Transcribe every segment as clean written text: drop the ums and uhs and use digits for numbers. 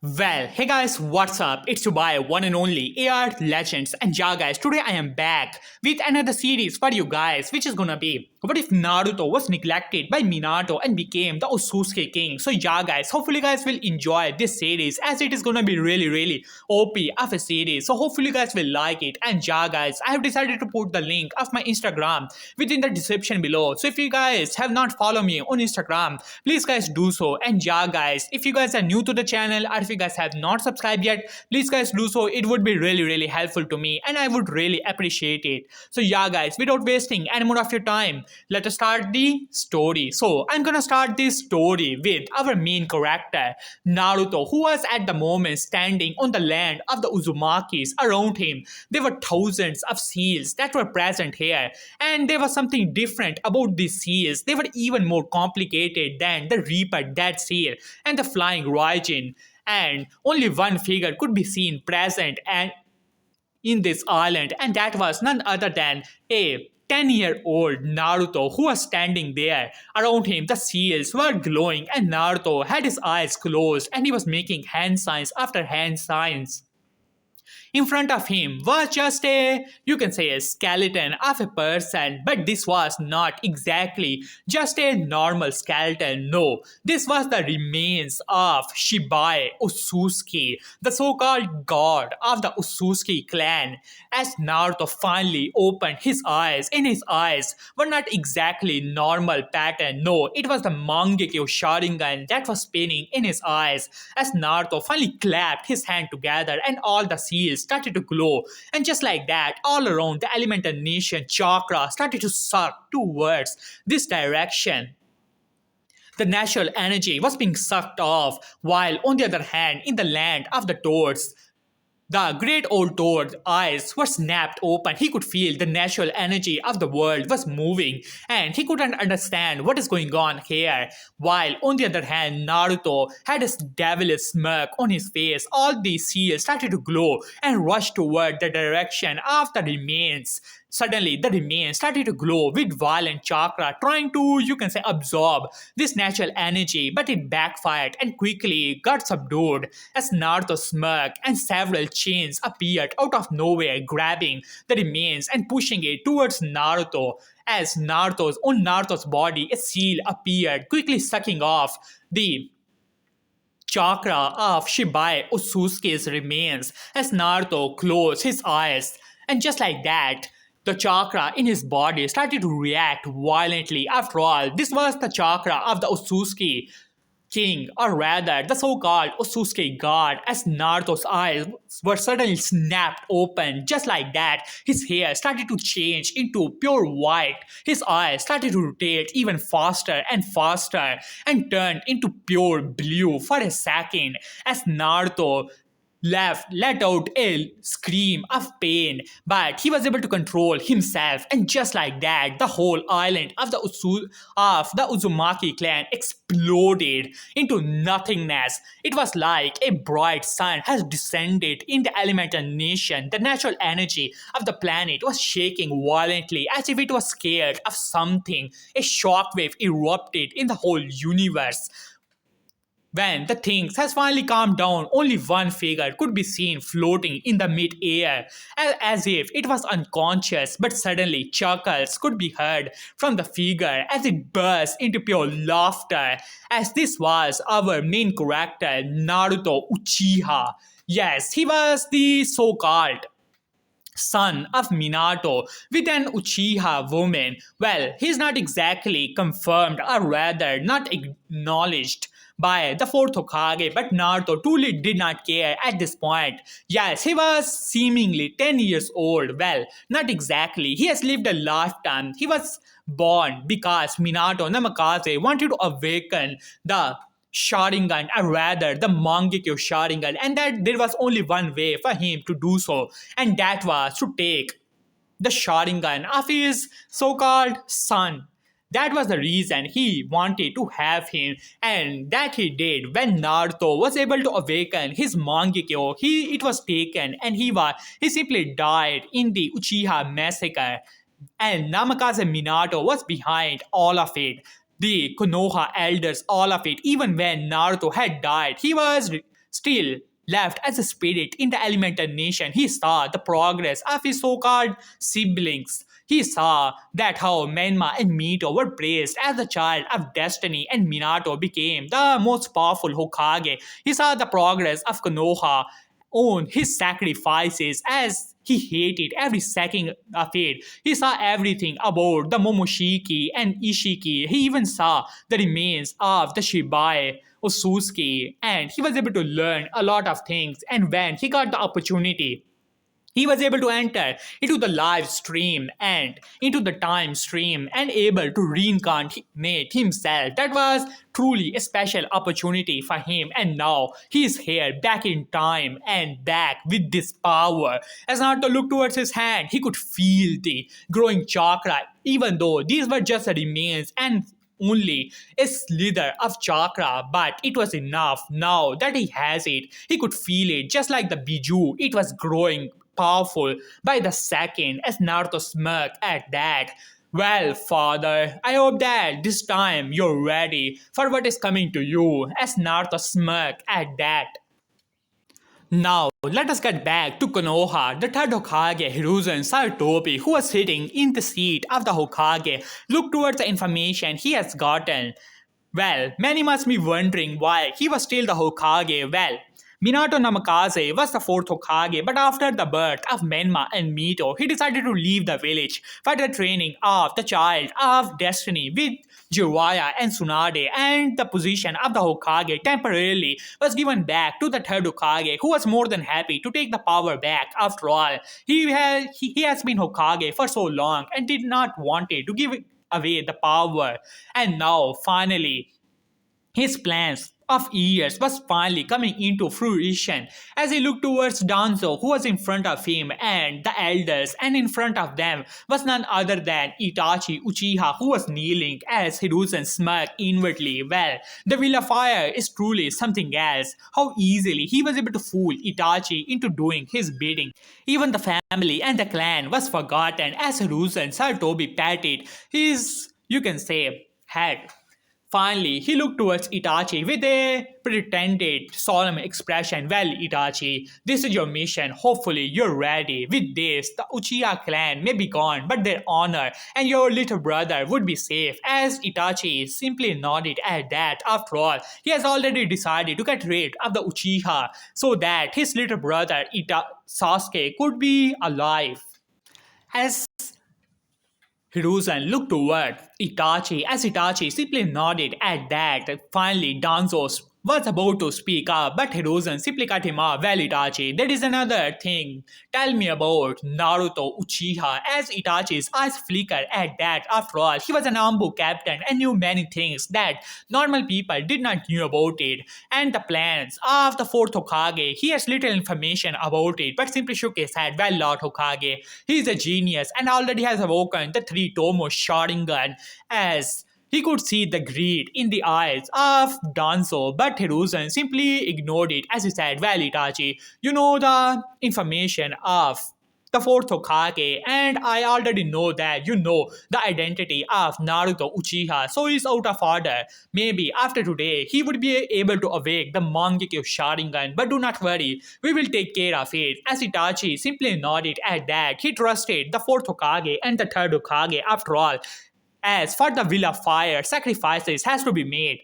Well, hey guys, what's up? It's your boy, one and only AR Legends. And yeah, guys, today I am back with another series for you guys, which is gonna be what if Naruto was neglected by Minato and became the Otsutski king? So, yeah, guys, hopefully, you guys will enjoy this series as it is gonna be really OP of a series. So, hopefully, you guys will like it. And yeah, guys, I have decided to put the link of my Instagram within the description below. So, if you guys have not followed me on Instagram, please, guys, do so. And yeah, guys, if you guys are new to the channel or if you guys have not subscribed yet, please guys do so. It would be really helpful to me and I would really appreciate it. So yeah guys, without wasting any more of your time, let us start the story. So I'm gonna start this story with our main character Naruto, who was at the moment standing on the land of the Uzumakis. Around him there were thousands of seals that were present here, and there was something different about these seals. They were even more complicated than the Reaper Dead Seal and the Flying Raijin, and only one figure could be seen present and in this island, and that was none other than a 10-year-old Naruto who was standing there. Around him the seals were glowing and Naruto had his eyes closed and he was making hand signs after hand signs. In front of him was just you can say, a skeleton of a person, but this was not exactly just a normal skeleton. No, this was the remains of Shibai Otsutski, the so-called god of the Otsutski clan. As Naruto finally opened his eyes, in his eyes were not exactly normal pattern. No, it was the Mangekyo Sharingan that was spinning in his eyes. As Naruto finally clapped his hand together and all the seals started to glow, and just like that, all around the elemental nation chakra started to suck towards this direction. The natural energy was being sucked off, while on the other hand, in the land of the toads, the great old toad's eyes were snapped open. He could feel the natural energy of the world was moving and he couldn't understand what is going on here. While on the other hand, Naruto had a devilish smirk on his face. All these seals started to glow and rushed toward the direction of the remains. Suddenly, the remains started to glow with violent chakra, trying to, you can say, absorb this natural energy, but it backfired and quickly got subdued as Naruto smirked and several chains appeared out of nowhere, grabbing the remains and pushing it towards Naruto. As Naruto's body, a seal appeared, quickly sucking off the chakra of Shibai Otsutsuki's remains as Naruto closed his eyes. And just like that, the chakra in his body started to react violently. After all, this was the chakra of the Otsutski king, or rather the so-called Otsutski god. As Naruto's eyes were suddenly snapped open, just like that, his hair started to change into pure white. His eyes started to rotate even faster and faster and turned into pure blue for a second as Naruto let out a scream of pain, but he was able to control himself, and just like that, the whole island of the Uzumaki clan exploded into nothingness. It was like a bright sun has descended in the elemental nation. The natural energy of the planet was shaking violently as if it was scared of something. A shockwave erupted in the whole universe. When the things has finally calmed down, only one figure could be seen floating in the mid-air, as if it was unconscious, but suddenly chuckles could be heard from the figure as it burst into pure laughter, as this was our main character, Naruto Uchiha. Yes, he was the so-called son of Minato with an Uchiha woman. Well, he's not exactly confirmed, or rather not acknowledged by the fourth Hokage, but Naruto truly did not care at this point. Yes, he was seemingly 10 years old. Well, not exactly. He has lived a lifetime. He was born because Minato Namikaze wanted to awaken the Sharingan, or rather the Mangekyo Sharingan, and that there was only one way for him to do so, and that was to take the Sharingan of his so-called son. That was the reason he wanted to have him, and that he did. When Naruto was able to awaken his Mangekyo, it was taken, and he simply died in the Uchiha massacre. And Namikaze Minato was behind all of it. The Konoha elders, all of it. Even when Naruto had died, he was still left as a spirit in the elemental nation. He saw the progress of his so-called siblings. He saw that how Menma and Mito were praised as the child of destiny and Minato became the most powerful Hokage. He saw the progress of Konoha on his sacrifices as he hated every second of it. He saw everything about the Momoshiki and Ishiki. He even saw the remains of the Shibai otsutski, and he was able to learn a lot of things. And when he got the opportunity, he was able to enter into the live stream and into the time stream and able to reincarnate himself. That was truly a special opportunity for him, and now he is here back in time and back with this power. As Naruto looked towards his hand, he could feel the growing chakra, even though these were just the remains and only a slither of chakra, but it was enough. Now that he has it, he could feel it just like the Biju. It was growing powerful by the second as Naruto smirked at that. Well, father, I hope that this time you're ready for what is coming to you, as Naruto smirked at that. Now, let us get back to Konoha. The third Hokage, Hiruzen Sarutobi, who was sitting in the seat of the Hokage, looked towards the information he has gotten. Well, many must be wondering why he was still the Hokage. Well, Minato Namikaze was the fourth Hokage, but after the birth of Menma and Mito, he decided to leave the village for the training of the Child of Destiny with Jiraiya and Tsunade, and the position of the Hokage temporarily was given back to the third Hokage, who was more than happy to take the power back. After all, he has been Hokage for so long and did not want it to give away the power. And now, finally, his plans of years was finally coming into fruition as he looked towards Danzo, who was in front of him, and the elders, and in front of them was none other than Itachi Uchiha, who was kneeling as Hiruzen smirked inwardly. Well, the Wheel of Fire is truly something else. How easily he was able to fool Itachi into doing his bidding. Even the family and the clan was forgotten as Hiruzen Sarutobi patted his, you can say, head. Finally, he looked towards Itachi with a pretended solemn expression. Well, Itachi, this is your mission. Hopefully, you're ready. With this, the Uchiha clan may be gone, but their honor and your little brother would be safe. As Itachi simply nodded at that. After all, he has already decided to get rid of the Uchiha so that his little brother Sasuke could be alive. As Hiruzen looked toward Itachi as Itachi simply nodded at that. Finally, Danzo was about to speak up, but Hiruzen simply cut him off. Well, Itachi, there is another thing. Tell me about Naruto Uchiha. As Itachi's eyes flickered at that. After all, he was an Ambu captain and knew many things that normal people did not know about it. And the plans of the fourth Hokage, he has little information about it, but simply shook his head. Well, Lord Hokage, he is a genius and already has awoken the three Tomo Sharingan. As he could see the greed in the eyes of Danzo, but Hiruzen simply ignored it as he said, well, Itachi, you know the information of the fourth Hokage, and I already know that you know the identity of Naruto Uchiha, so he's out of order. Maybe after today, he would be able to awake the Mangekyo Sharingan, but do not worry, we will take care of it. As Itachi simply nodded at that, he trusted the fourth Hokage and the third Hokage. After all, as for the Will of Fire, sacrifices has to be made.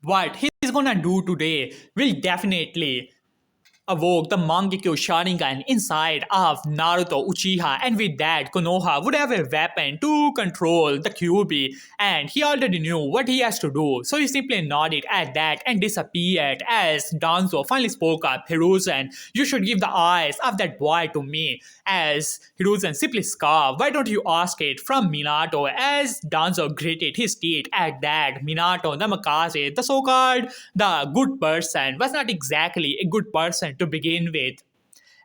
What he's gonna do today will definitely awoke the Mangekyo Sharingan inside of Naruto Uchiha, and with that, Konoha would have a weapon to control the Kyuubi, and he already knew what he has to do, so he simply nodded at that and disappeared. As Danzo finally spoke up, Hiruzen, you should give the eyes of that boy to me. As Hiruzen simply scoffed, why don't you ask it from Minato? As Danzo gritted his teeth at that, Minato Namikaze, the so-called the good person, was not exactly a good person to begin with.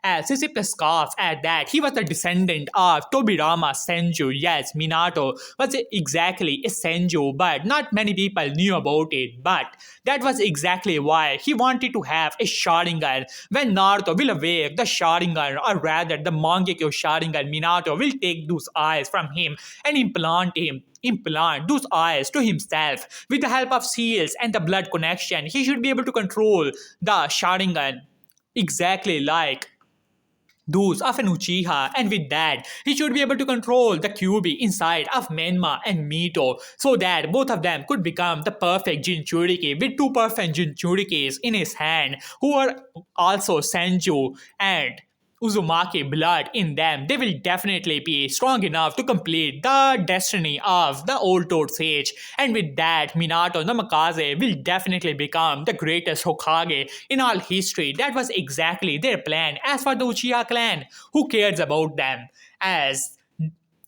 as he sipped a scarf at that. He was the descendant of Tobirama Senju. Yes, Minato was exactly a Senju, but not many people knew about it. But that was exactly why he wanted to have a Sharingan. When Naruto will awake the Sharingan, or rather the Mangekyo Sharingan, Minato will take those eyes from him and implant those eyes to himself. With the help of seals and the blood connection, he should be able to control the Sharingan exactly like those of an Uchiha, and with that, he should be able to control the Kyuubi inside of Menma and Mito, so that both of them could become the perfect Jinchuriki with two perfect Jinchurikis in his hand, who are also Senju and Uzumaki blood in them. They will definitely be strong enough to complete the destiny of the old Toad Sage. And with that, Minato Namikaze will definitely become the greatest Hokage in all history. That was exactly their plan. As for the Uchiha clan, who cares about them? As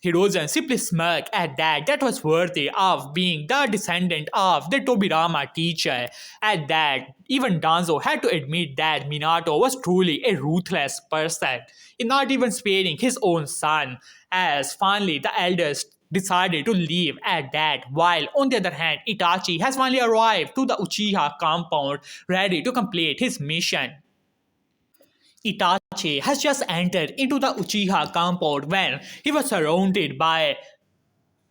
Hirozen simply smirked at that. That was worthy of being the descendant of the Tobirama teacher. At that, even Danzo had to admit that Minato was truly a ruthless person, in not even sparing his own son, as finally the elders decided to leave at that, while on the other hand, Itachi has finally arrived to the Uchiha compound ready to complete his mission. Itachi has just entered into the Uchiha compound when he was surrounded by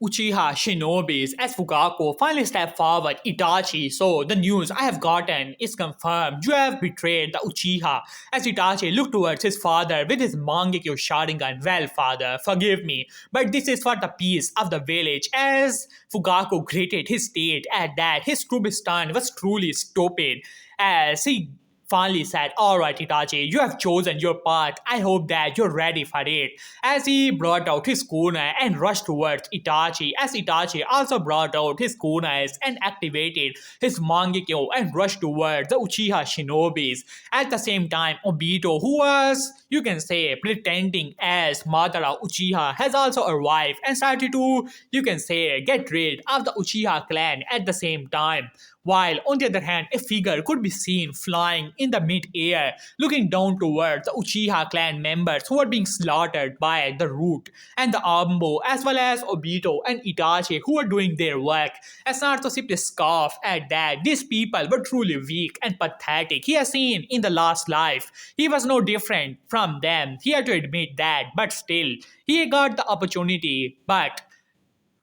Uchiha shinobis. As Fugaku finally stepped forward, Itachi, so the news I have gotten is confirmed. You have betrayed the Uchiha. As Itachi looked towards his father with his Mangekyo Sharingan. Well, father, forgive me, but this is for the peace of the village. As Fugaku gritted his teeth at that, his stupid stand was truly stupid. As he finally said, "Alright, Itachi, you have chosen your path. I hope that you're ready for it." As he brought out his kunai and rushed towards Itachi, as Itachi also brought out his kunais and activated his Mangekyo and rushed towards the Uchiha shinobis. At the same time, Obito, who was, you can say, pretending as Madara Uchiha, has also arrived and started to, you can say, get rid of the Uchiha clan at the same time. While on the other hand, a figure could be seen flying in the mid-air, looking down towards the Uchiha clan members who are being slaughtered by the Root and the Ambo, as well as Obito and Itachi, who are doing their work. As Naruto sipped a scoff at that, these people were truly weak and pathetic. He has seen in the last life, he was no different from them. He had to admit that, but still, he got the opportunity. But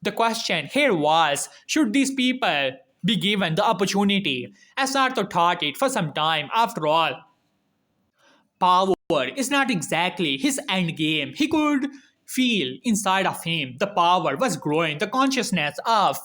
the question here was, should these people be given the opportunity? As Naruto thought it for some time. After all, power is not exactly his end game. He could feel inside of him the power was growing, the consciousness of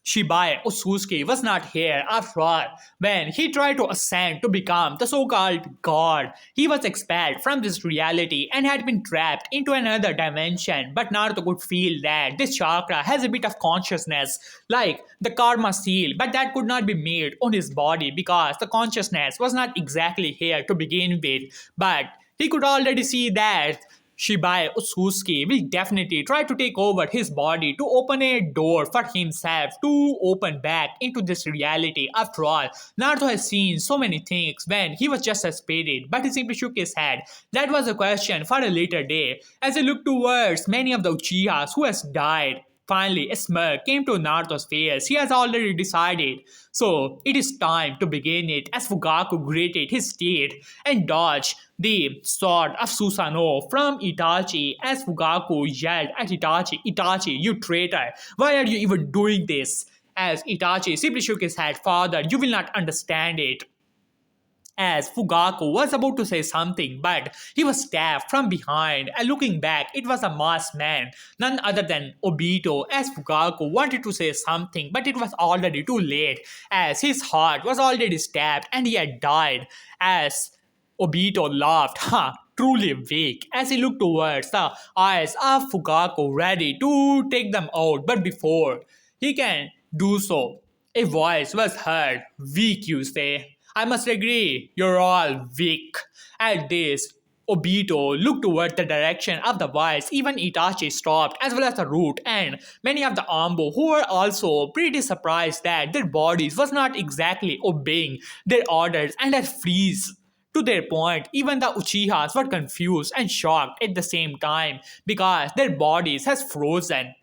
Shibai Otsutski was not here after all. When he tried to ascend to become the so-called god, he was expelled from this reality and had been trapped into another dimension. But Naruto could feel that this chakra has a bit of consciousness, like the karma seal, but that could not be made on his body because the consciousness was not exactly here to begin with. But he could already see that Shibai Otsutski will definitely try to take over his body to open a door for himself to open back into this reality. After all, Naruto has seen so many things when he was just a spirit, but he simply shook his head. That was a question for a later day. As he looked towards many of the Uchihas who has died, finally, a smirk came to Naruto's face. He has already decided. So, it is time to begin it. As Fugaku grated his teeth and dodged the sword of Susanoo from Itachi, as Fugaku yelled at Itachi, "Itachi, you traitor! Why are you even doing this?" As Itachi simply shook his head, "Father, you will not understand it." As Fugaku was about to say something, but he was stabbed from behind, and looking back, it was a masked man, none other than Obito. As Fugaku wanted to say something, but it was already too late, as his heart was already stabbed and he had died. As Obito laughed, "Ha! Truly weak," as he looked towards the eyes of Fugaku, ready to take them out, but before he can do so, a voice was heard. "Weak, you say? I must agree, you're all weak." At this, Obito looked toward the direction of the voice. Even Itachi stopped, as well as the Root and many of the Ambo, who were also pretty surprised that their bodies was not exactly obeying their orders and had freeze To their point, even the Uchihas were confused and shocked at the same time because their bodies has frozen.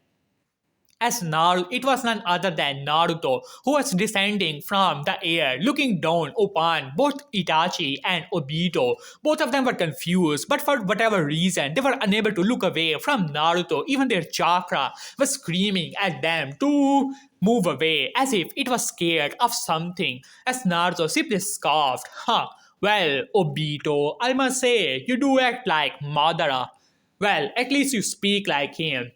As Naruto, it was none other than Naruto who was descending from the air, looking down upon both Itachi and Obito. Both of them were confused, but for whatever reason, they were unable to look away from Naruto. Even their chakra was screaming at them to move away, as if it was scared of something. As Naruto simply scoffed, "Huh, well, Obito, I must say, you do act like Madara. Well, at least you speak like him."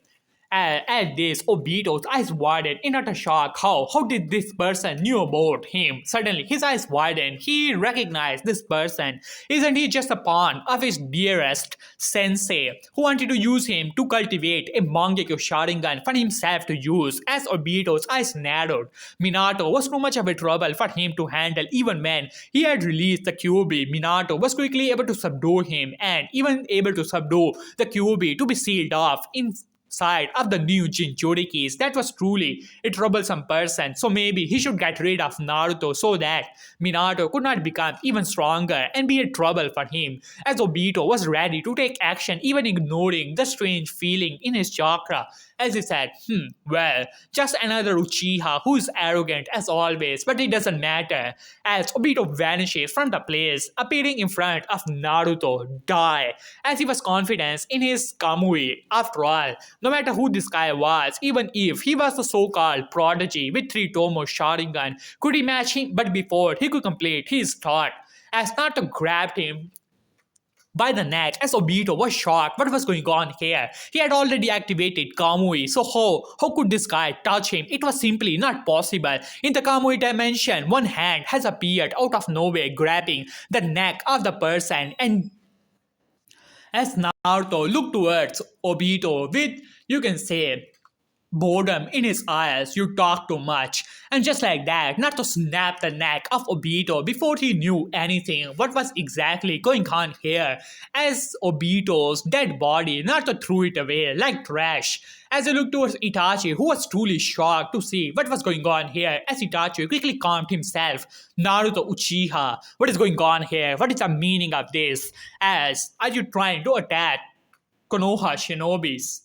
At this, Obito's eyes widened in utter shock. How did this person knew about him? Suddenly, his eyes widened. He recognized this person. Isn't he just a pawn of his dearest sensei, who wanted to use him to cultivate a Mangekyo Sharingan for himself to use? As Obito's eyes narrowed, Minato was too much of a trouble for him to handle. Even when he had released the Kyuubi, Minato was quickly able to subdue him and even able to subdue the Kyuubi to be sealed off in side of the new Jinchurikis. That was truly a troublesome person. So maybe he should get rid of Naruto so that Minato could not become even stronger and be a trouble for him. As Obito was ready to take action, even ignoring the strange feeling in his chakra. As he said, well, just another Uchiha who is arrogant as always, but it doesn't matter. As Obito vanishes from the place, appearing in front of Naruto, die, as he was confident in his Kamui. After all, no matter who this guy was, even if he was the so-called prodigy with 3 Tomo Sharingan, could he match him? But before he could complete his thought, as Naruto grabbed him by the neck, as Obito was shocked what was going on here. He had already activated Kamui, so how could this guy touch him? It was simply not possible. In the Kamui dimension, one hand has appeared out of nowhere, grabbing the neck of the person, and as Naruto looked towards Obito with, you can say, boredom in his eyes. "You talk too much." And just like that, Naruto snapped the neck of Obito before he knew anything. What was exactly going on here? As Obito's dead body, Naruto threw it away like trash. As he looked towards Itachi, who was truly shocked to see what was going on here, as Itachi quickly calmed himself. "Naruto Uchiha, what is going on here? What is the meaning of this? As are you trying to attack Konoha shinobis?"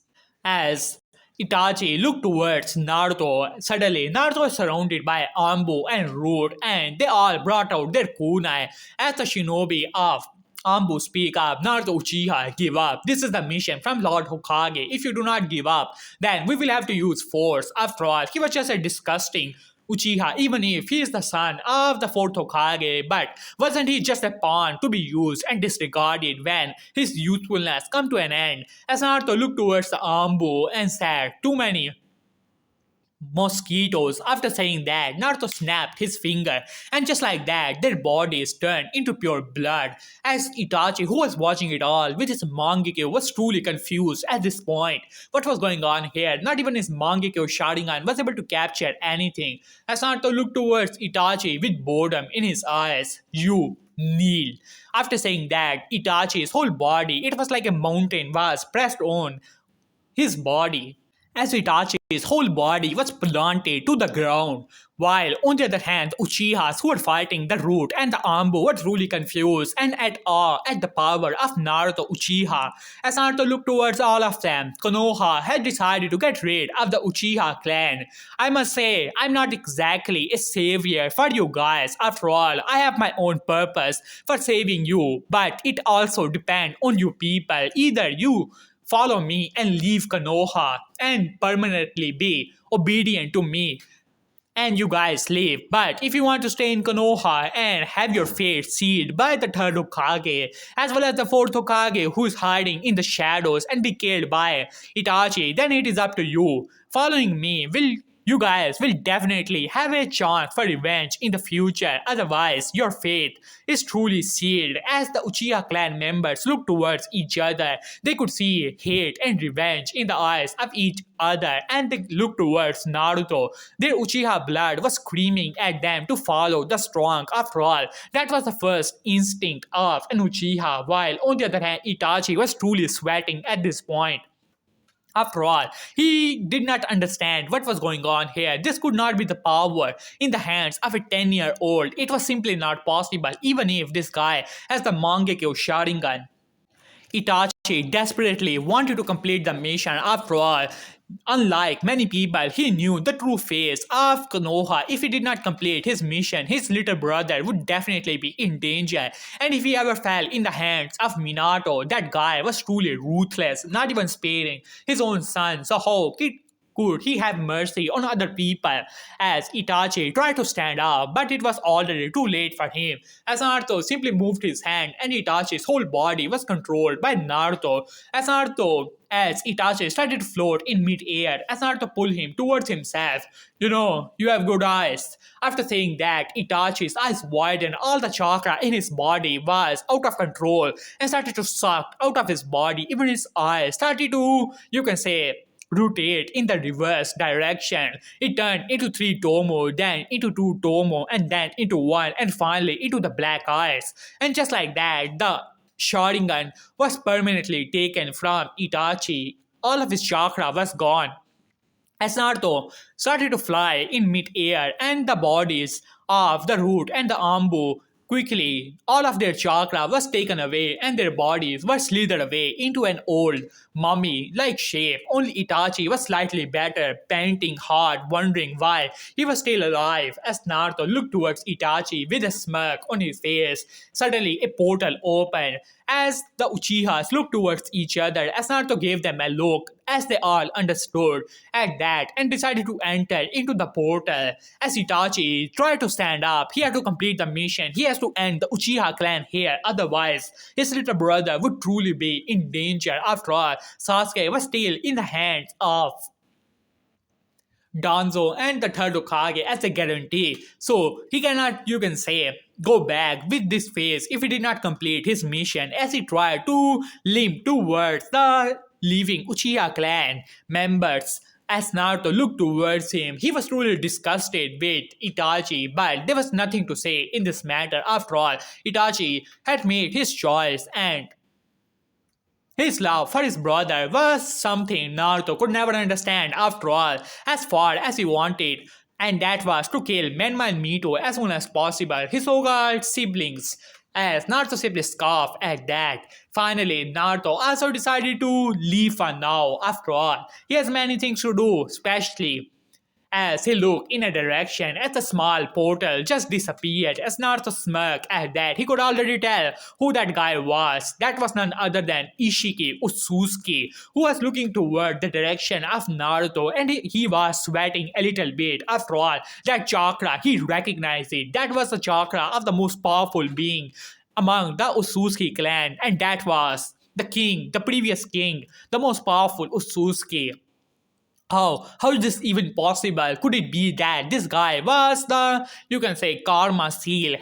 As Itachi looked towards Naruto. Suddenly, Naruto was surrounded by Ambu and Root, and they all brought out their kunai. As the shinobi of Ambu speak up, "Naruto Uchiha, give up. This is the mission from Lord Hokage. If you do not give up, then we will have to use force." After all, he was just a disgusting Uchiha, even if he is the son of the fourth Hokage, but wasn't he just a pawn to be used and disregarded when his usefulness come to an end? As Naruto looked towards the Ambu and said, "Too many mosquitoes." After saying that, Naruto snapped his finger, and just like that, their bodies turned into pure blood. As Itachi, who was watching it all with his Mangekyo, was truly confused at this point. What was going on here? Not even his Mangekyo Sharingan was able to capture anything. As Naruto looked towards Itachi with boredom in his eyes, "You kneel." After saying that, Itachi's whole body, it was like a mountain, was pressed on his body, as Itachi's whole body was planted to the ground, while on the other hand, Uchihas who were fighting the Root and the Ambu were truly confused and at awe at the power of Naruto Uchiha. As Naruto looked towards all of them, Konoha had decided to get rid of the Uchiha clan. "I must say, I'm not exactly a savior for you guys. After all, I have my own purpose for saving you, but it also depends on you people. Either you follow me and leave Konoha and permanently be obedient to me, and you guys leave. But if you want to stay in Konoha and have your fate sealed by the third Hokage, as well as the fourth Hokage who is hiding in the shadows and be killed by Itachi, then it is up to you. Following me will you guys will definitely have a chance for revenge in the future. Otherwise, your fate is truly sealed." As the Uchiha clan members looked towards each other, they could see hate and revenge in the eyes of each other, and they looked towards Naruto. Their Uchiha blood was screaming at them to follow the strong. After all, that was the first instinct of an Uchiha, while on the other hand, Itachi was truly sweating at this point. After all, he did not understand what was going on here. This could not be the power in the hands of a 10-year-old. It was simply not possible, even if this guy has the Mangekyo Sharingan. Itachi desperately wanted to complete the mission. After all, unlike many people, he knew the true face of Konoha. If he did not complete his mission, his little brother would definitely be in danger. And if he ever fell in the hands of Minato, that guy was truly ruthless, not even sparing his own son. So how could he have mercy on other people? As Itachi tried to stand up, but it was already too late for him, as Naruto simply moved his hand and Itachi's whole body was controlled by Naruto. As Itachi started to float in mid-air, as Naruto pulled him towards himself. You know, you have good eyes. After saying that, Itachi's eyes widened. All the chakra in his body was out of control and started to suck out of his body. Even his eyes started to, you can say, rotate in the reverse direction. It turned into three Tomo, then into two Tomo, and then into one, and finally into the black eyes. And just like that, the Sharingan was permanently taken from Itachi. All of his chakra was gone. As Naruto started to fly in mid-air and the bodies of the Root and the Ambu quickly, all of their chakra was taken away and their bodies were slithered away into an old mummy-like shape. Only Itachi was slightly better, panting hard, wondering why he was still alive. As Naruto looked towards Itachi with a smirk on his face, suddenly a portal opened. As the Uchihas looked towards each other, as Naruto gave them a look, as they all understood at that and decided to enter into the portal. As Itachi tried to stand up, he had to complete the mission. He has to end the Uchiha clan here, otherwise his little brother would truly be in danger. After all, Sasuke was still in the hands of Danzo and the third Hokage as a guarantee. So he cannot, you can say, go back with this phase if he did not complete his mission, as he tried to limp towards the leaving Uchiha clan members. As Naruto looked towards him, he was truly disgusted with Itachi, but there was nothing to say in this matter. After all, Itachi had made his choice, and his love for his brother was something Naruto could never understand. After all, as far as he wanted, and that was to kill Menma and Mito as soon as possible, his so-called siblings. As Naruto simply scoffed at that. Finally, Naruto also decided to leave for now. After all, he has many things to do, especially as he looked in a direction as the small portal just disappeared. As Naruto smirked at that, he could already tell who that guy was. That was none other than Ishiki Otsutski, who was looking toward the direction of Naruto, and he was sweating a little bit. After all, that chakra, he recognized it. That was the chakra of the most powerful being among the Otsutski clan, and that was the king, the previous king, the most powerful Otsutski. How is this even possible? Could it be that this guy was the, you can say, karma seal?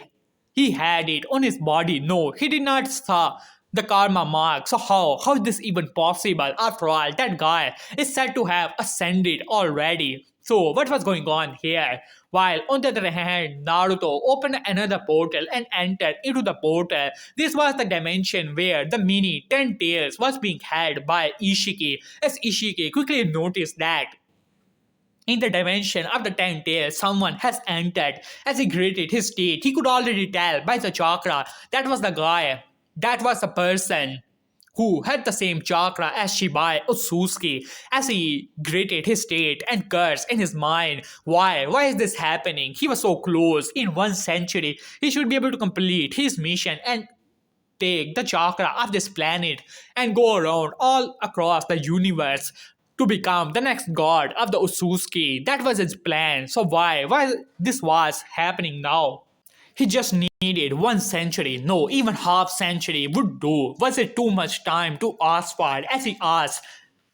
He had it on his body. No, he did not saw the karma mark. So how is this even possible? After all, that guy is said to have ascended already. So what was going on here? While on the other hand, Naruto opened another portal and entered into the portal. This was the dimension where the mini 10 tails was being held by Ishiki. As Ishiki quickly noticed that in the dimension of the 10 tails, someone has entered. As he greeted his state, he could already tell by the chakra that was the guy, that was the person who had the same chakra as Shibai Otsutsuki. As he gritted his state and cursed in his mind, why is this happening? He was so close. In 1 century, he should be able to complete his mission and take the chakra of this planet and go around all across the universe to become the next god of the Otsutsuki. That was his plan. So why this was happening now? He just needed 1 century, no, even half-century would do. Was it too much time to ask for it? As he asked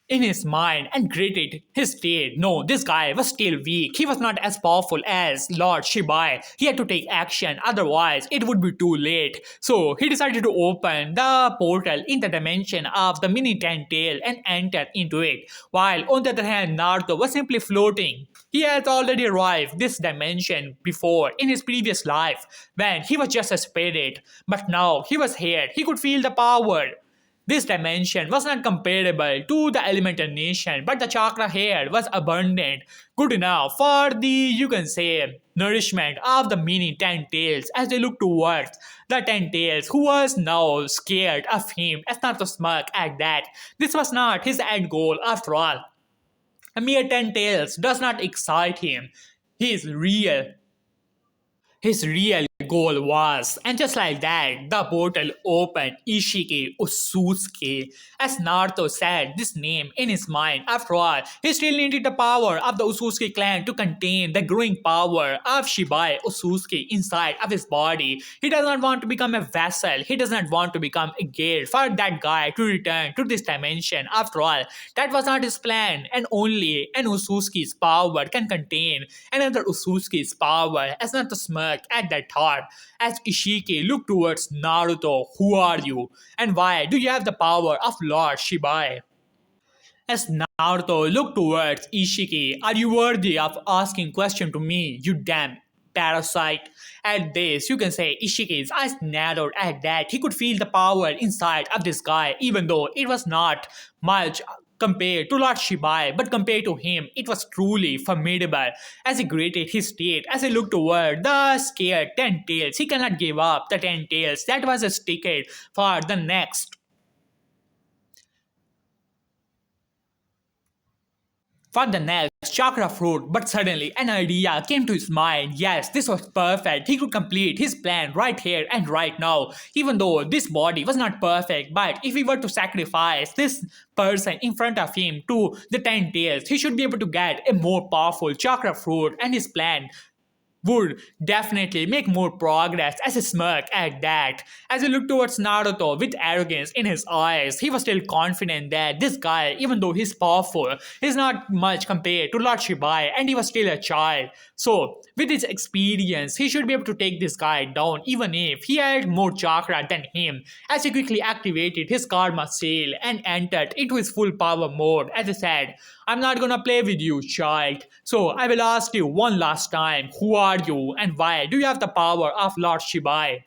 in his mind and gritted his teeth. No, this guy was still weak. He was not as powerful as Lord Shibai. He had to take action, otherwise it would be too late. So he decided to open the portal in the dimension of the mini 10 tail and enter into it. While on the other hand, Naruto was simply floating. He had already arrived this dimension before in his previous life when he was just a spirit. But now he was here. He could feel the power This dimension was not comparable to the elemental nation, but the chakra here was abundant, good enough for the, you can say, nourishment of the many ten tails as they looked towards the ten tails, who was now scared of him as not to smirk at that. This was not his end goal after all. A mere ten tails does not excite him. He is real. His real goal was, and just like that, the portal opened. Ishiki Otsutski. As Naruto said this name in his mind, after all, he still needed the power of the Otsutski clan to contain the growing power of Shibai Otsutski inside of his body. He does not want to become a vessel. He does not want to become a gate for that guy to return to this dimension. After all, that was not his plan, and only an Otsutski's power can contain another Otsutski's power. As not to smirk at that thought, as Ishiki looked towards Naruto, who are you? And why do you have the power of Lord Shibai? As Naruto looked towards Ishiki, are you worthy of asking question to me, you damn parasite? At this, you can say Ishiki's eyes narrowed at that. He could feel the power inside of this guy, even though it was not much compared to Lord Shibai, but compared to him, it was truly formidable. As he grated his teeth, as he looked toward the scared ten tails, he cannot give up the ten tails. That was his ticket for the next chakra fruit, but suddenly an idea came to his mind. Yes, this was perfect. He could complete his plan right here and right now. Even though this body was not perfect, but if he were to sacrifice this person in front of him to the 10 tails, he should be able to get a more powerful chakra fruit, and his plan would definitely make more progress. As he smirked at that, as he looked towards Naruto with arrogance in his eyes, he was still confident that this guy, even though he's powerful, is not much compared to Lord Shibai, and he was still a child. So, with his experience, he should be able to take this guy down, even if he had more chakra than him. As he quickly activated his karma seal and entered into his full power mode, as he said, I'm not gonna play with you, child. So I will ask you one last time, who are you and why do you have the power of Lord Shibai?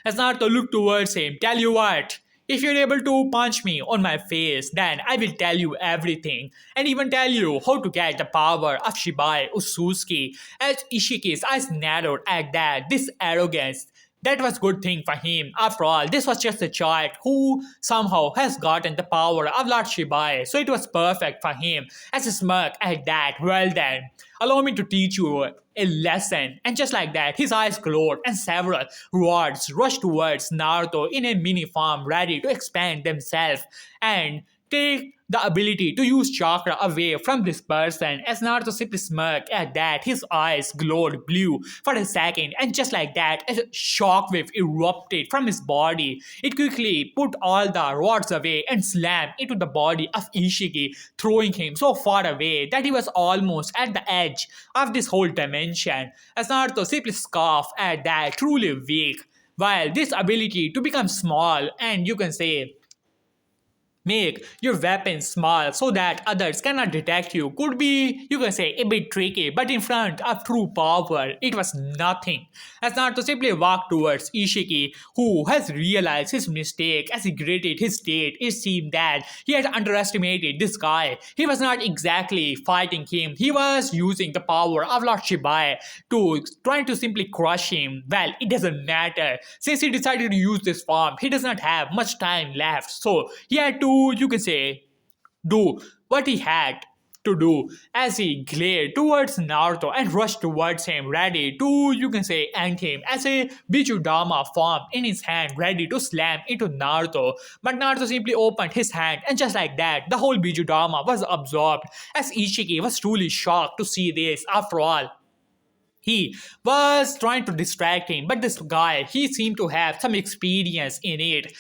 As Naruto looked towards him, tell you what, if you're able to punch me on my face, then I will tell you everything, and even tell you how to get the power of Shibai Otsutsuki. As Ishiki's eyes narrowed at that, this arrogance, that was good thing for him. After all, this was just a child who somehow has gotten the power of Lord Shibai, so it was perfect for him. As a smirk at that, well then, allow me to teach you a lesson. And just like that, his eyes glowed and several rods rushed towards Naruto in a mini form ready to expand themselves and take the ability to use chakra away from this person. As Naruto simply smirked at that, his eyes glowed blue for a second, and just like that, a shockwave erupted from his body. It quickly put all the rods away and slammed into the body of Ishiki, throwing him so far away that he was almost at the edge of this whole dimension. As Naruto simply scoffed at that, truly weak. While this ability to become small and, you can say, make your weapon small so that others cannot detect you could be, you can say, a bit tricky, but in front of true power, it was nothing. As Naruto simply walked towards Ishiki, who has realized his mistake as he gritted his teeth. It seemed that he had underestimated this guy. He was not exactly fighting him, he was using the power of Lord Shibai to trying to simply crush him. Well, it doesn't matter. Since he decided to use this form, he does not have much time left, so he had to, you can say, do what he had to do. As he glared towards Naruto and rushed towards him, ready to, you can say, end him, as a Bijudama formed in his hand, ready to slam into Naruto. But Naruto simply opened his hand, and just like that, the whole Bijudama was absorbed. As Ishiki was truly shocked to see this. After all, he was trying to distract him, but this guy, he seemed to have some experience in it.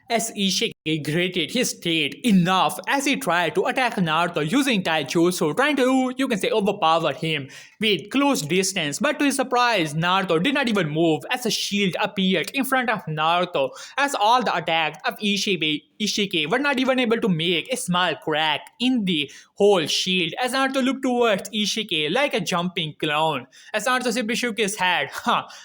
As Ishiki gritted his teeth enough as he tried to attack Naruto using taijutsu, trying to, you can say, overpower him with close distance. But to his surprise, Naruto did not even move as a shield appeared in front of Naruto, as all the attacks of Ishiki were not even able to make a small crack in the whole shield as Naruto looked towards Ishiki like a jumping clown. As Naruto simply shook his head,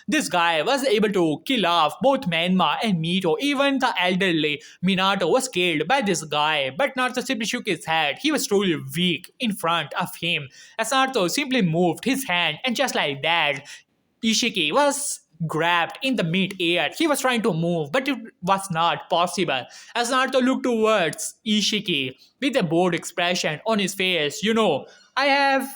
this guy was able to kill off both Menma and Mito. Even the elderly Minato was killed by this guy, but Naruto simply shook his head. He was truly weak in front of him. As Naruto simply moved his hand, and just like that, Ishiki was grabbed in the mid-air. He was trying to move, but it was not possible. As Naruto looked towards Ishiki with a bored expression on his face, I have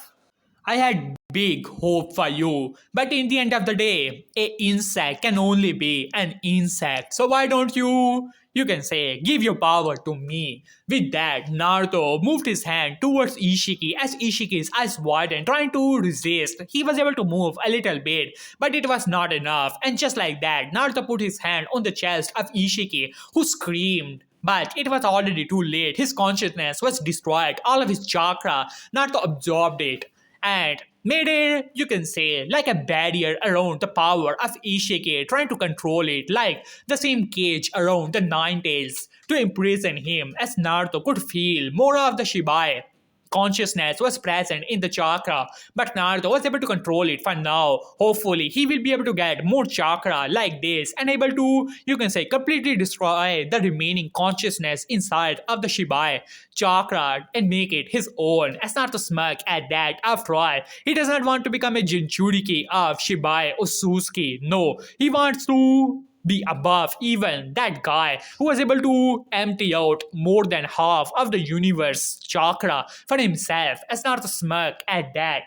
I had big hope for you, but in the end of the day, a insect can only be an insect. So why don't you can say, give your power to me. With that, Naruto moved his hand towards Ishiki as Ishiki's eyes widened, trying to resist. He was able to move a little bit, but it was not enough. And just like that, Naruto put his hand on the chest of Ishiki, who screamed. But it was already too late. His consciousness was destroyed. All of his chakra, Naruto absorbed it and made it, you can say, like a barrier around the power of Ishiki, trying to control it, like the same cage around the Nine Tails to imprison him, as Naruto could feel more of the Shibai. Consciousness was present in the chakra, but Naruto was able to control it for now. Hopefully, he will be able to get more chakra like this and able to, you can say, completely destroy the remaining consciousness inside of the Shibai chakra and make it his own. As Naruto smirk at that, after all, he does not want to become a Jinchuriki of Shibai otsutski. No, he wants to be above even that guy who was able to empty out more than half of the universe chakra for himself. As Naruto smirk at that.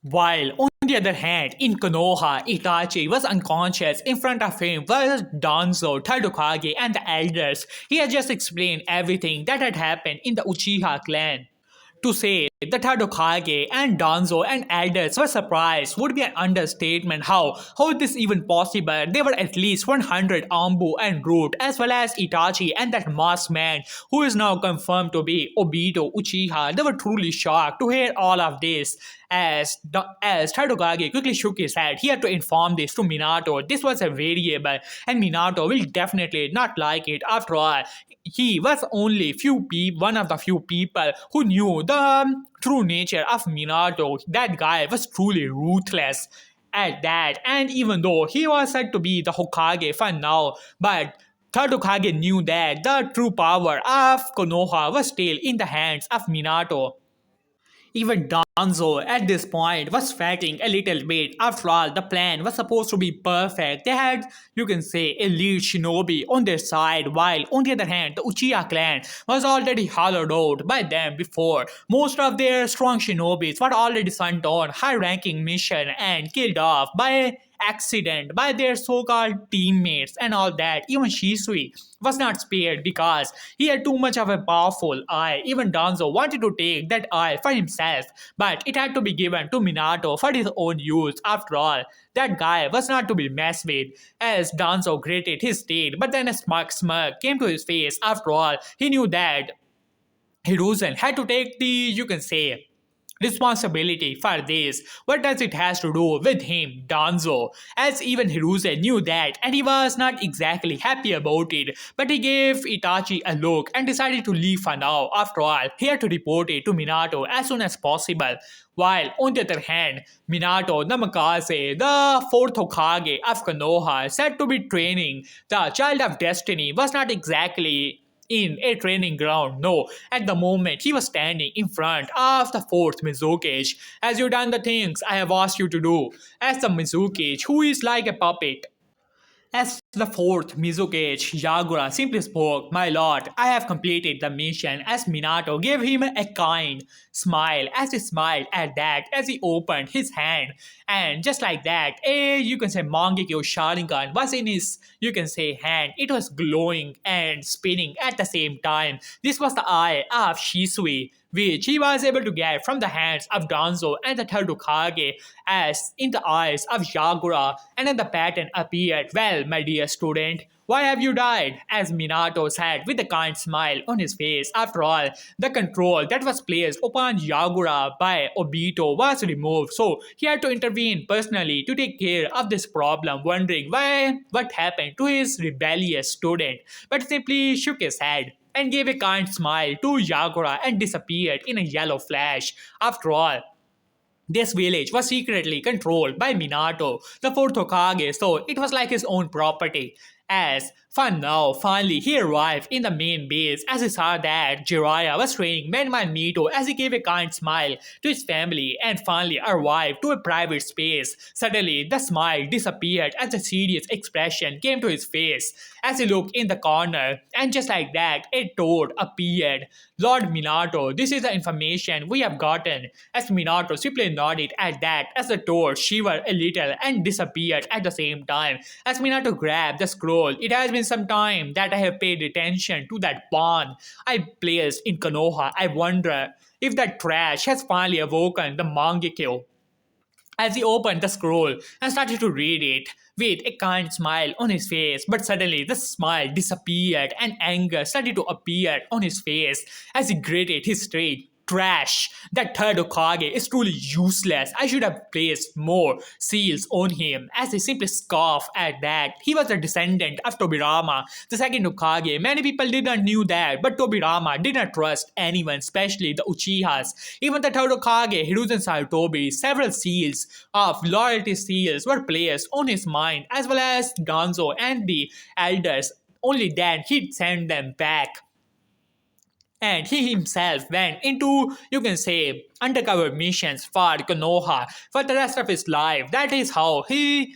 While on the other hand, in Konoha, Itachi was unconscious. In front of him was Danzo, third Hokage, and the elders. He had just explained everything that had happened in the Uchiha clan. To say the third Hokage and Danzo and elders were surprised would be an understatement. How is this even possible? They were at least 100 Ambu and Root, as well as Itachi and that masked man who is now confirmed to be Obito Uchiha. They were truly shocked to hear all of this. As third Hokage quickly shook his head, he had to inform this to Minato. This was a variable, and Minato will definitely not like it. After all, he was only one of the few people who knew the true nature of Minato. That guy was truly ruthless at that, and even though he was said to be the Hokage for now, but third Hokage knew that the true power of Konoha was still in the hands of Minato. Even Danzo at this point was fretting a little bit. After all, the plan was supposed to be perfect. They had, you can say, a lead shinobi on their side, while on the other hand, the Uchiha clan was already hollowed out by them before. Most of their strong shinobis were already sent on high-ranking mission and killed off by accident by their so-called teammates and all that. Even Shisui was not spared because he had too much of a powerful eye. Even Danzo wanted to take that eye for himself, but it had to be given to Minato for his own use. After all, that guy was not to be messed with. As Danzo gritted his teeth, but then a smirk came to his face. After all, he knew that Hiruzen had to take the, you can say, responsibility for this. What does it has to do with him, Danzo? As even Hiruzen knew that, and he was not exactly happy about it, but he gave Itachi a look and decided to leave for now. After all, he had to report it to Minato as soon as possible. While on the other hand, Minato Namikaze, the fourth Hokage of Konoha, said to be training the Child of Destiny, was not exactly in a training ground. No, at the moment he was standing in front of the fourth Mizukage. As you done the things I have asked you to do, as the Mizukage who is like a puppet. As the fourth Mizukage, Yagura simply spoke, "My lord, I have completed the mission," as Minato gave him a kind smile as he smiled at that as he opened his hand. And just like that, you can say Mangekyo Sharingan was in his, you can say, hand. It was glowing and spinning at the same time. This was the eye of Shisui, which he was able to get from the hands of Danzo and the third Hokage, as in the eyes of Yagura, and then the pattern appeared. Well, my dear rebellious student. Why have you died? As Minato said with a kind smile on his face. After all, the control that was placed upon Yagura by Obito was removed, so he had to intervene personally to take care of this problem, wondering what happened to his rebellious student, but simply shook his head and gave a kind smile to Yagura and disappeared in a yellow flash. After all, this village was secretly controlled by Minato, the fourth Hokage, so it was like his own property. As for now, finally he arrived in the main base as he saw that Jiraiya was training Menma and Mito as he gave a kind smile to his family and finally arrived to a private space. Suddenly, the smile disappeared as a serious expression came to his face as he looked in the corner, and just like that, a toad appeared. Lord Minato, this is the information we have gotten. As Minato simply nodded at that as the toad shivered a little and disappeared at the same time. As Minato grabbed the scroll, it has been some time that I have paid attention to that pawn I placed in Konoha. I wonder if that trash has finally awoken the Mangekyo. As he opened the scroll and started to read it with a kind smile on his face, but suddenly the smile disappeared and anger started to appear on his face as he gritted his teeth. Trash! That third Okage is truly useless. I should have placed more seals on him. As he simply scoffed at that, he was a descendant of Tobirama, the second Okage. Many people did not knew that, but Tobirama did not trust anyone, especially the Uchihas. Even the third Okage, Hiruzen Sarutobi, several seals of loyalty seals were placed on his mind, as well as Ganzo and the elders. Only then he'd send them back, and he himself went into, you can say, undercover missions for Konoha for the rest of his life. That is how he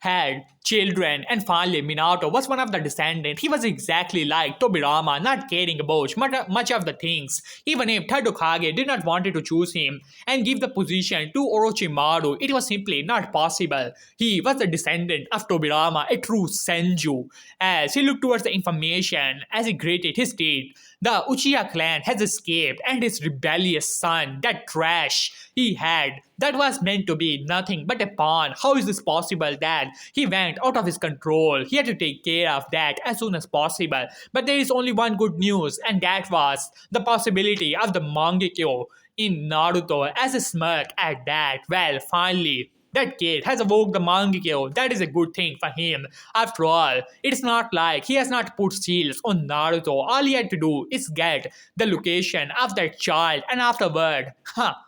had children, and finally Minato was one of the descendants. He was exactly like Tobirama, not caring about much of the things. Even if third Hokage did not want to choose him and give the position to Orochimaru, it was simply not possible. He was a descendant of Tobirama, a true Senju. As he looked towards the information, as he gritted his teeth, the Uchiha clan has escaped, and his rebellious son, that trash he had, that was meant to be nothing but a pawn. How is this possible that he went out of his control? He had to take care of that as soon as possible. But there is only one good news, and that was the possibility of the Mangekyo in Naruto. As a smirk at that, well, finally, that kid has awoke the Mangekyo. That is a good thing for him. After all, it's not like he has not put seals on Naruto. All he had to do is get the location of that child, and afterward,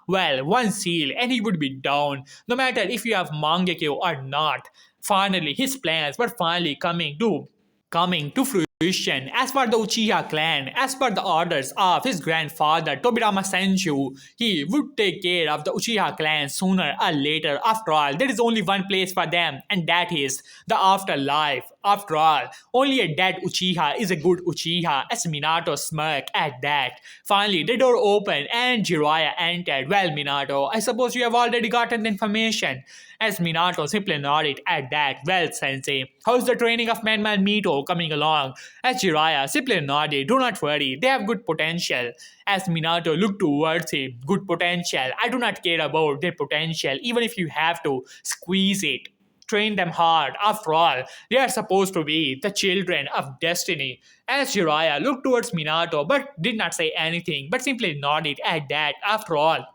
well, one seal and he would be down, no matter if you have Mangekyo or not. Finally, his plans were finally coming to fruition. As per the Uchiha clan, as per the orders of his grandfather Tobirama Senju, he would take care of the Uchiha clan sooner or later. After all, there is only one place for them, and that is the afterlife. After all, only a dead Uchiha is a good Uchiha. As Minato smirked at that, finally the door opened and Jiraiya entered. Well, Minato, I suppose you have already gotten the information. As Minato simply nodded at that. Well, Sensei, how's the training of Menma and Mito coming along? As Jiraiya simply nodded. Do not worry, they have good potential. As Minato looked towards him, good potential. I do not care about their potential, even if you have to squeeze it. Train them hard. After all, they are supposed to be the children of destiny. As Jiraiya looked towards Minato but did not say anything, but simply nodded at that. After all,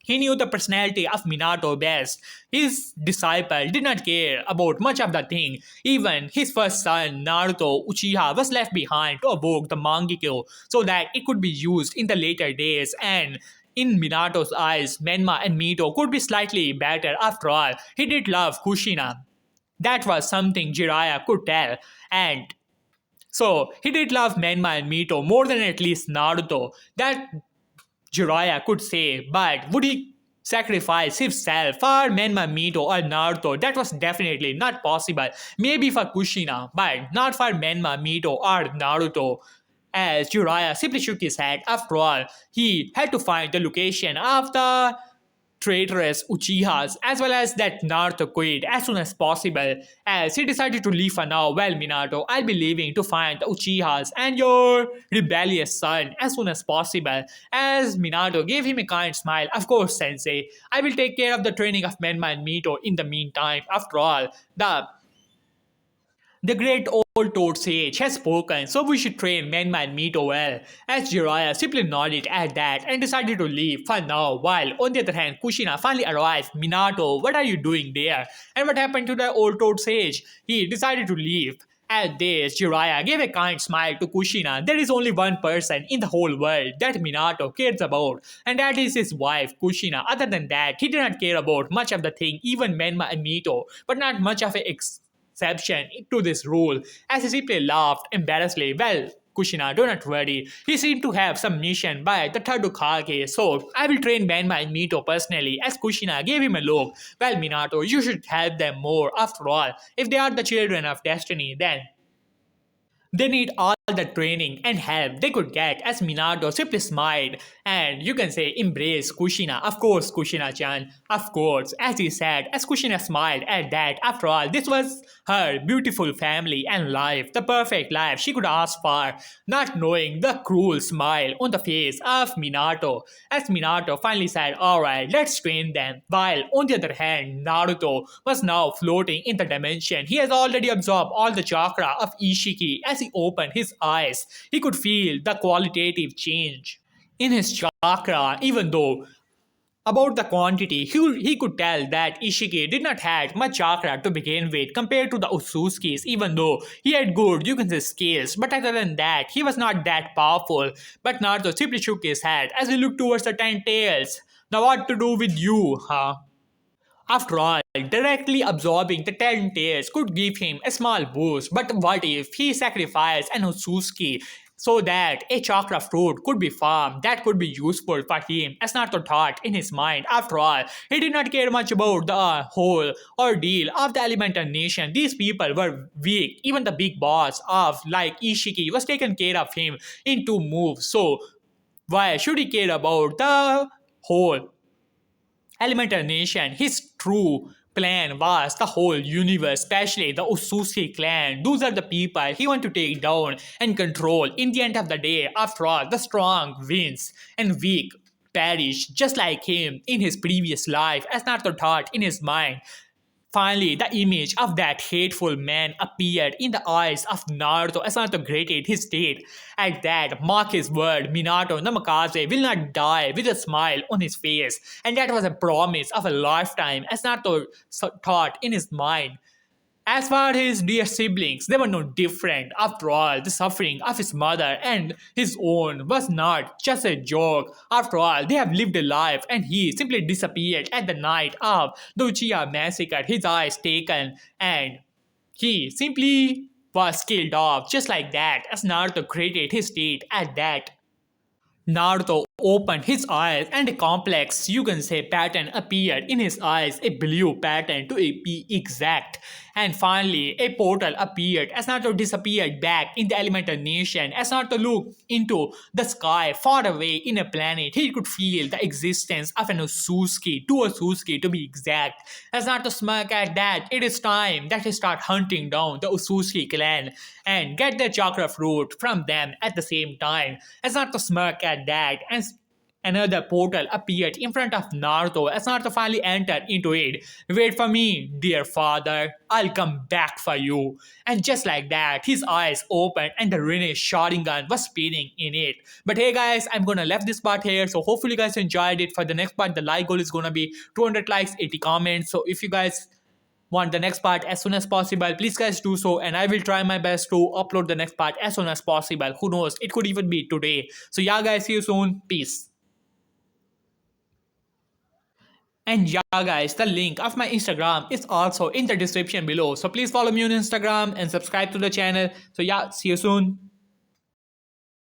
he knew the personality of Minato best. His disciple did not care about much of the thing. Even his first son, Naruto Uchiha, was left behind to evoke the Mangekyo so that it could be used in the later days. And in Minato's eyes, Menma and Mito could be slightly better. After all, he did love Kushina. That was something Jiraiya could tell. And so he did love Menma and Mito more than at least Naruto. That Jiraiya could say, but would he sacrifice himself for Menma, Mito, or Naruto? That was definitely not possible. Maybe for Kushina, but not for Menma, Mito, or Naruto. As Jiraiya simply shook his head. After all, he had to find the location of the traitorous Uchihas as well as that Naruto kid as soon as possible. As he decided to leave for now. Well, Minato, I'll be leaving to find the Uchihas and your rebellious son as soon as possible. As Minato gave him a kind smile. Of course, Sensei, I will take care of the training of Menma and Mito in the meantime. After all, The great old toad sage has spoken, so we should train Menma and Mito well. As Jiraiya simply nodded at that and decided to leave for now, while on the other hand, Kushina finally arrived. Minato, what are you doing there? And what happened to the old toad sage? He decided to leave. At this, Jiraiya gave a kind smile to Kushina. There is only one person in the whole world that Minato cares about, and that is his wife, Kushina. Other than that, he did not care about much of the thing, even Menma and Mito, but not much of an exception to this rule, as he simply laughed embarrassedly. Well, Kushina, do not worry. He seemed to have some mission by the third Hokage, so I will train Menma and Mito personally, as Kushina gave him a look. Well, Minato, you should help them more. After all, if they are the children of destiny, then they need all the training and help they could get, as Minato simply smiled and you can say embrace Kushina. Of course, Kushina-chan, of course, as he said, as Kushina smiled at that. After all, this was her beautiful family and life, the perfect life she could ask for, not knowing the cruel smile on the face of Minato. As Minato finally said, alright, let's train them. While on the other hand, Naruto was now floating in the dimension. He has already absorbed all the chakra of Ishiki. As he opened his eyes, he could feel the qualitative change in his chakra, even though about the quantity, he could tell that Ishiki did not have much chakra to begin with compared to the Otsutskis, even though he had good, you can say, skills. But other than that, he was not that powerful. But Naruto simply shook his head as he looked towards the 10 tails. Now what to do with you, huh? After all, directly absorbing the 10 tails could give him a small boost, but what if he sacrificed an Otsutski so that a chakra fruit could be farmed that could be useful for him, as Naruto thought in his mind. After all, he did not care much about the whole ordeal of the Elemental Nation. These people were weak. Even the big boss of like Ishiki was taken care of him in 2 moves. So why should he care about the whole Elemental Nation? His true plan was the whole universe, especially the Otsutsuki clan. Those are the people he want to take down and control. In the end of the day, after all, the strong wins and weak perish, just like him in his previous life, as Naruto thought in his mind. Finally, the image of that hateful man appeared in the eyes of Naruto as Naruto grated his teeth. At that, mark his word, Minato Namikaze will not die with a smile on his face. And that was a promise of a lifetime, as Naruto thought in his mind. As for his dear siblings, they were no different. After all, the suffering of his mother and his own was not just a joke. After all, they have lived a life and he simply disappeared at the night of the Uchiha massacre, his eyes taken, and he simply was killed off just like that, as Naruto created his state at that. Naruto opened his eyes and a complex, you can say, pattern appeared in his eyes, a blue pattern to be exact. And finally, a portal appeared as Naruto disappeared back in the Elemental Nation. As Naruto looked into the sky far away in a planet, he could feel the existence of an Otsutsuki, two Otsutsuki to be exact. As Naruto smirked at that, it is time that he start hunting down the Otsutsuki clan and get the chakra fruit from them at the same time. As Naruto smirked at that, and another portal appeared in front of Naruto as Naruto finally entered into it. Wait for me, dear father, I'll come back for you. And just like that, his eyes opened and the Rinne Sharingan was spinning in it. But hey guys, I'm gonna leave this part here, so hopefully you guys enjoyed it. For the next part, the like goal is gonna be 200 likes, 80 comments. So if you guys want the next part as soon as possible, please guys do so, and I will try my best to upload the next part as soon as possible. Who knows, it could even be today. So yeah guys, see you soon, peace. And yeah guys, the link of my Instagram is also in the description below. So please follow me on Instagram and subscribe to the channel. So yeah, see you soon.